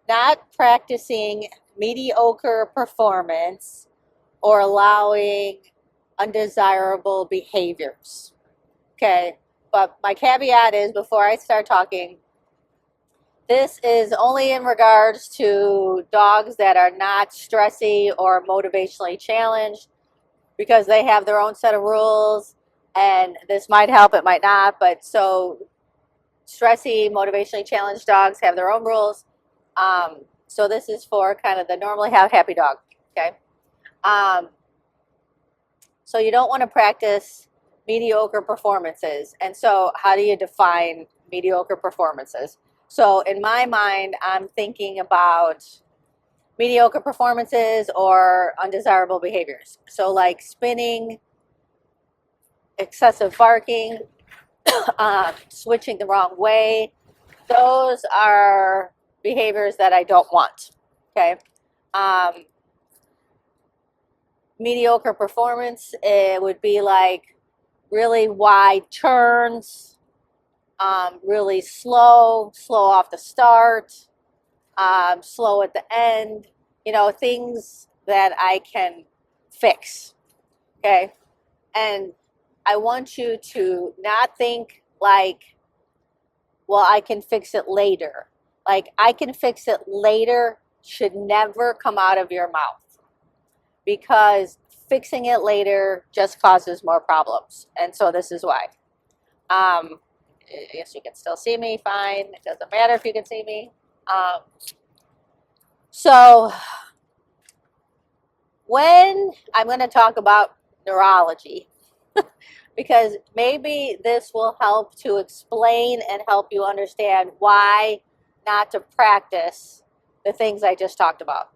not practicing mediocre performance or allowing undesirable behaviors. Okay, but my caveat is before I start talking, this is only in regards to dogs that are not stressy or motivationally challenged because they have their own set of rules, and this might help, it might not, but so stressy, motivationally challenged dogs have their own rules. So this is for kind of the normally happy dog, okay? Um, so you don't want to practice mediocre performances. And so how do you define mediocre performances? So in my mind, I'm thinking about mediocre performances or undesirable behaviors. So like spinning, excessive barking, switching the wrong way. Those are behaviors that I don't want. Okay. Um, Mediocre performance, it would be like really wide turns, really slow off the start, slow at the end, things that I can fix. Okay. And I want you to not think like, well, I can fix it later. Like, I can fix it later should never come out of your mouth because fixing it later just causes more problems. And so this is why. Yes, you can still see me, fine. It doesn't matter if you can see me. So when I'm going to talk about neurology, because maybe this will help to explain and help you understand why not to practice the things I just talked about.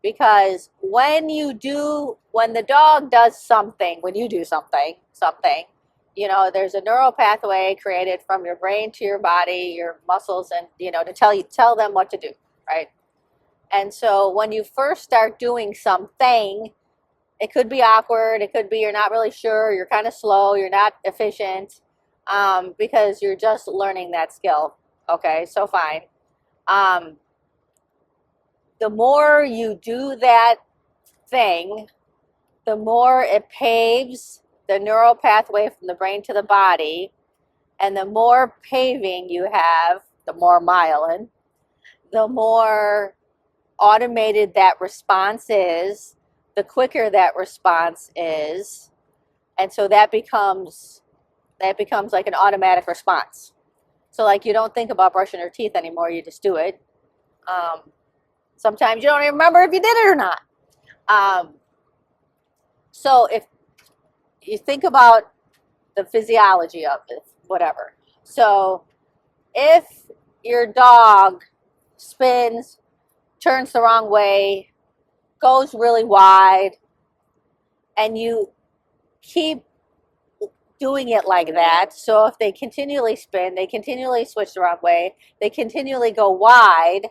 Because when the dog does something, when you do something, there's a neural pathway created from your brain to your body, your muscles, and, to tell them what to do, right? And so when you first start doing something, it could be awkward. It could be you're not really sure. You're kind of slow. You're not efficient because you're just learning that skill. Okay, so fine. The more you do that thing, the more it paves the neural pathway from the brain to the body. And the more paving you have, the more myelin, the more automated that response is, the quicker that response is. And so that becomes like an automatic response. So like you don't think about brushing your teeth anymore, you just do it. Sometimes you don't even remember if you did it or not. So if you think about the physiology of it, whatever. So if your dog spins, turns the wrong way, goes really wide, and you keep doing it like that. So if they continually spin, they continually switch the wrong way, they continually go wide,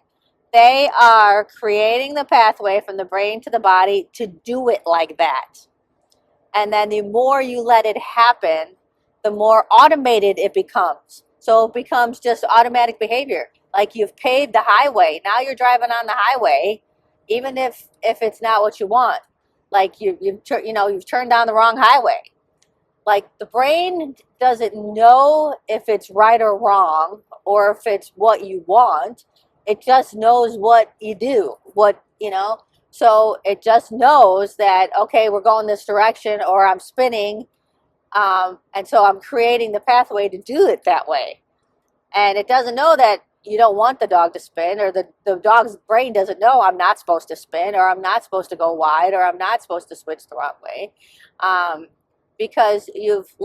they are creating the pathway from the brain to the body to do it like that. And then the more you let it happen, the more automated it becomes. So it becomes just automatic behavior. Like you've paved the highway. Now you're driving on the highway, even if it's not what you want. Like you've turned down the wrong highway. Like the brain doesn't know if it's right or wrong or if it's what you want. It just knows what you do, So it just knows that, okay, we're going this direction or I'm spinning. And so I'm creating the pathway to do it that way. And it doesn't know that you don't want the dog to spin, or the dog's brain doesn't know I'm not supposed to spin, or I'm not supposed to go wide, or I'm not supposed to switch the wrong way. Because you've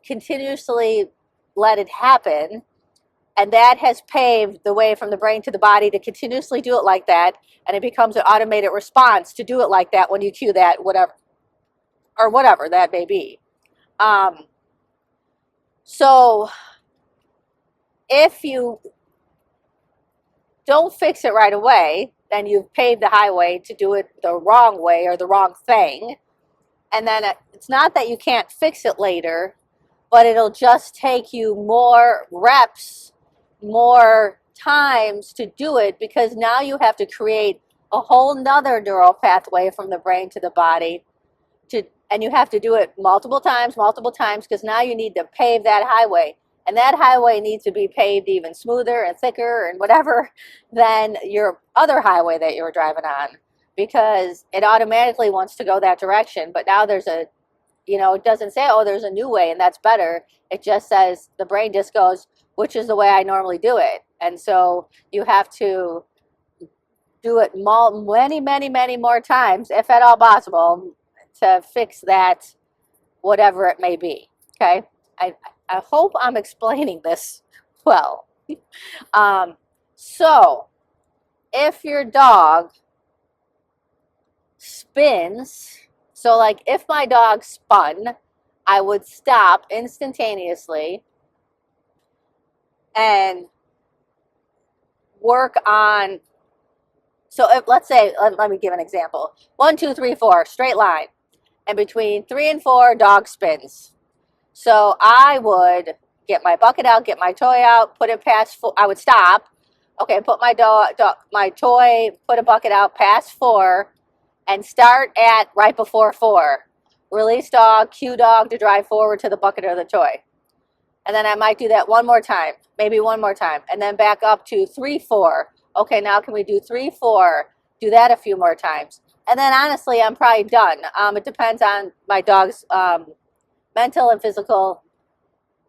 continuously let it happen. And that has paved the way from the brain to the body to continuously do it like that. And it becomes an automated response to do it like that when you cue that, whatever that may be. So if you don't fix it right away, then you've paved the highway to do it the wrong way or the wrong thing. And then it's not that you can't fix it later, but it'll just take you more reps, more times to do it, because now you have to create a whole nother neural pathway from the brain to the body and you have to do it multiple times, because now you need to pave that highway. And that highway needs to be paved even smoother and thicker and whatever than your other highway that you were driving on, because it automatically wants to go that direction. But now there's a, it doesn't say, oh, there's a new way and that's better. It just says, the brain just goes, which is the way I normally do it. And so you have to do it many more times, if at all possible, to fix that, whatever it may be. Okay? I hope I'm explaining this well. So, if your dog spins, so like if my dog spun, I would stop instantaneously and work on, so if, let's say, let me give an example. 1, 2, 3, 4, straight line. And between 3 and 4, dog spins. So I would get my bucket out, get my toy out, put it past 4. I would stop. Okay, put my toy, put a bucket out past 4, and start at right before 4. Release dog, cue dog to drive forward to the bucket or the toy. And then I might do that one more time, maybe one more time, and then back up to 3, 4. Okay, now can we do 3, 4? Do that a few more times. And then honestly, I'm probably done. It depends on my dog's mental and physical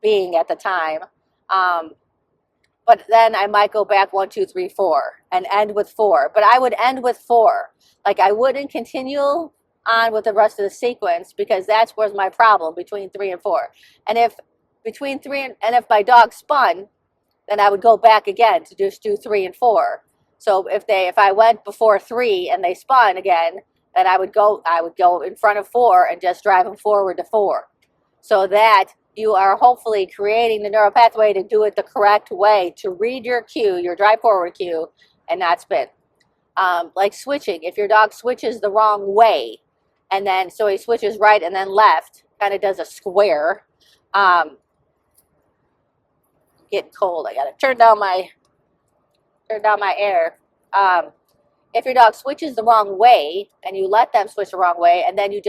being at the time. But then I might go back 1, 2, 3, 4 and end with 4. But I would end with 4. Like I wouldn't continue on with the rest of the sequence, because that's where's my problem, between 3 and 4. And if between 3 and if my dog spun, then I would go back again to just do 3 and 4. So if I went before 3 and they spun again, then I would go in front of 4 and just drive them forward to 4. So that you are hopefully creating the neural pathway to do it the correct way, to read your cue, your drive forward cue, and not spin. Like switching, if your dog switches the wrong way, and then so he switches right and then left, kind of does a square. Getting cold, I gotta turn down my air. If your dog switches the wrong way and you let them switch the wrong way, and then you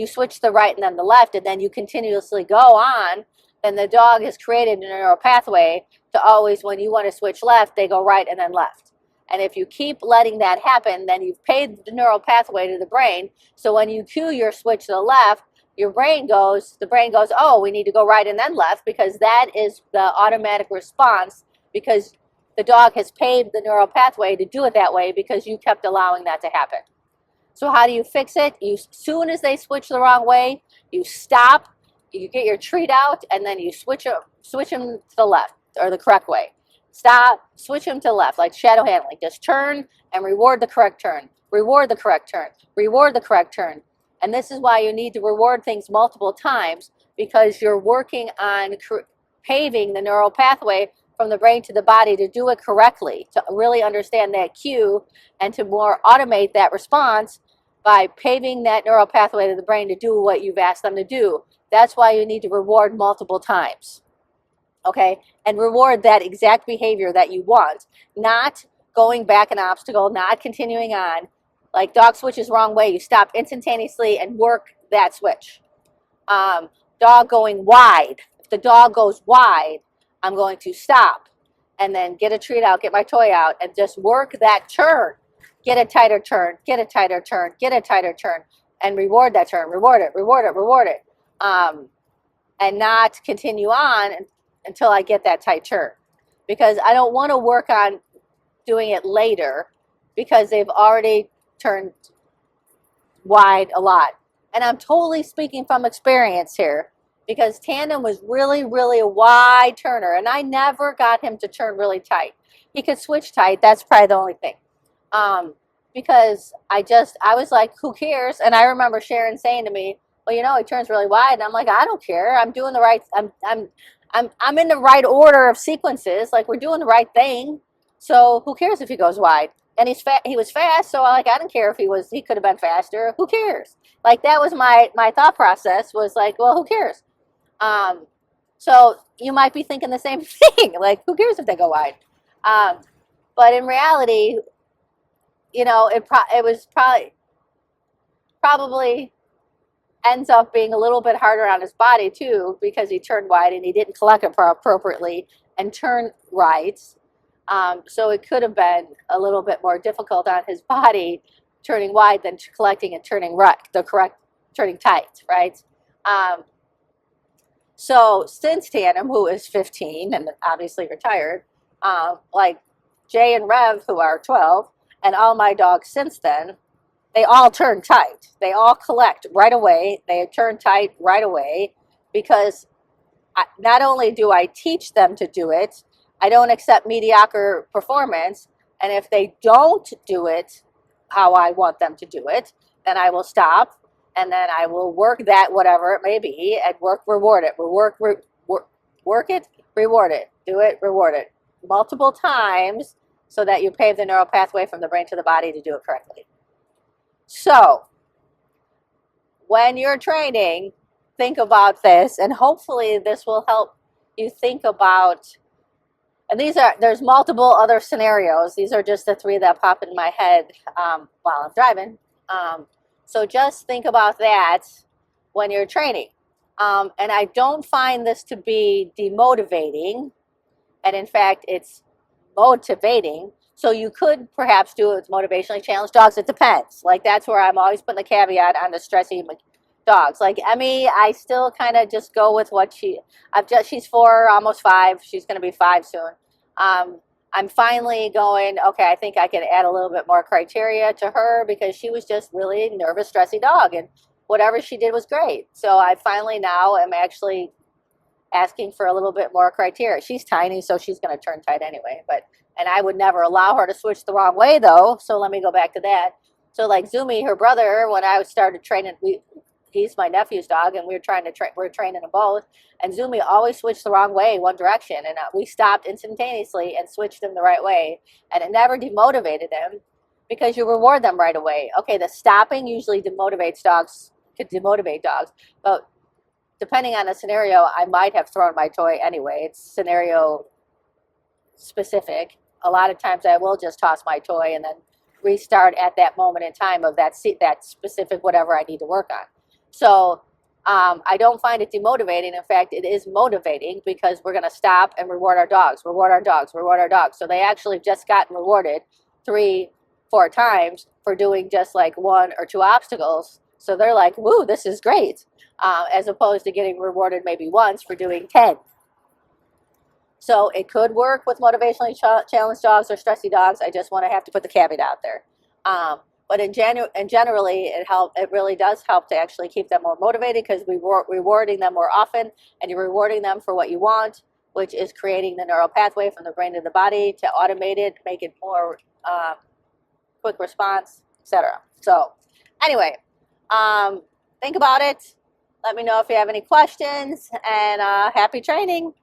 switch the right and then the left, and then you continuously go on, then the dog has created a neural pathway to always, when you want to switch left, they go right and then left. And if you keep letting that happen, then you've paid the neural pathway to the brain. So when you cue your switch to the left, the brain goes, oh, we need to go right and then left, because that is the automatic response, because the dog has paved the neural pathway to do it that way, because you kept allowing that to happen. So how do you fix it? As soon as they switch the wrong way, you stop, you get your treat out, and then you switch them to the left, or the correct way. Stop, switch them to the left, like shadow handling. Just turn and reward the correct turn. Reward the correct turn. Reward the correct turn. And this is why you need to reward things multiple times, because you're working on paving the neural pathway from the brain to the body to do it correctly, to really understand that cue and to more automate that response by paving that neural pathway to the brain to do what you've asked them to do. That's why you need to reward multiple times. Okay? And reward that exact behavior that you want, not going back an obstacle, not continuing on. Like dog switches wrong way, you stop instantaneously and work that switch. Dog going wide. If the dog goes wide, I'm going to stop and then get a treat out, get my toy out, and just work that turn. Get a tighter turn, get a tighter turn, get a tighter turn, and reward that turn. Reward it, reward it, reward it. And not continue on until I get that tight turn. Because I don't want to work on doing it later, because they've already turned wide a lot. And I'm totally speaking from experience here, because Tandem was really a wide turner, and I never got him to turn really tight. He could switch tight, that's probably the only thing. Because I was like, who cares? And I remember Sharon saying to me, well, he turns really wide. And I'm like, I don't care. I'm doing the right, I'm in the right order of sequences. Like, we're doing the right thing. So who cares if he goes wide? And he was fast, so I don't care if he could have been faster. Who cares? Like, that was my thought process, was like, well, who cares? So you might be thinking the same thing. Like, who cares if they go wide? But in reality, you know, it was probably ends up being a little bit harder on his body too, because he turned wide and he didn't collect it appropriately and turn right. So it could have been a little bit more difficult on his body turning wide than collecting and turning right, the correct turning tight, right? So since Tandem, who is 15 and obviously retired, like Jay and Rev, who are 12, and all my dogs since then, they all turn tight. They all collect right away. They turn tight right away because not only do I teach them to do it, I don't accept mediocre performance. And if they don't do it how I want them to do it, then I will stop and then I will work that, whatever it may be, and reward it. Work it, reward it. Do it, reward it. Multiple times so that you pave the neural pathway from the brain to the body to do it correctly. So, when you're training, think about this, and hopefully this will help you think about, and there's multiple other scenarios. These are just the 3 that pop in my head while I'm driving. So just think about that when you're training. And I don't find this to be demotivating, and in fact, it's motivating. So you could perhaps do it with motivationally challenged dogs. It depends. Like, that's where I'm always putting the caveat on the stressy dogs. Like Emmy, I still kind of just go with what she's 4, almost 5. She's going to be 5 soon. I'm finally going, okay, I think I can add a little bit more criteria to her because she was just really a nervous, stressy dog, and whatever she did was great. So I finally now am actually asking for a little bit more criteria. She's tiny, so she's going to turn tight anyway, and I would never allow her to switch the wrong way though. So let me go back to that. So like Zumi, her brother, when I started training, he's my nephew's dog, and we're training them both. And Zumi always switched the wrong way, one direction, and we stopped instantaneously and switched him the right way, and it never demotivated him because you reward them right away. Okay, the stopping usually could demotivate dogs, but depending on the scenario, I might have thrown my toy anyway. It's scenario specific. A lot of times I will just toss my toy and then restart at that moment in time of that specific whatever I need to work on. So I don't find it demotivating. In fact, it is motivating because we're going to stop and reward our dogs, reward our dogs, reward our dogs. So they actually just gotten rewarded 3-4 times for doing just like 1 or 2 obstacles. So they're like, woo, this is great, as opposed to getting rewarded maybe once for doing 10. So it could work with motivationally challenged dogs or stressy dogs. I just want to have to put the caveat out there. But generally, it really does help to actually keep them more motivated because we're rewarding them more often, and you're rewarding them for what you want, which is creating the neural pathway from the brain to the body to automate it, make it more quick response, etc. So anyway, think about it. Let me know if you have any questions, and happy training.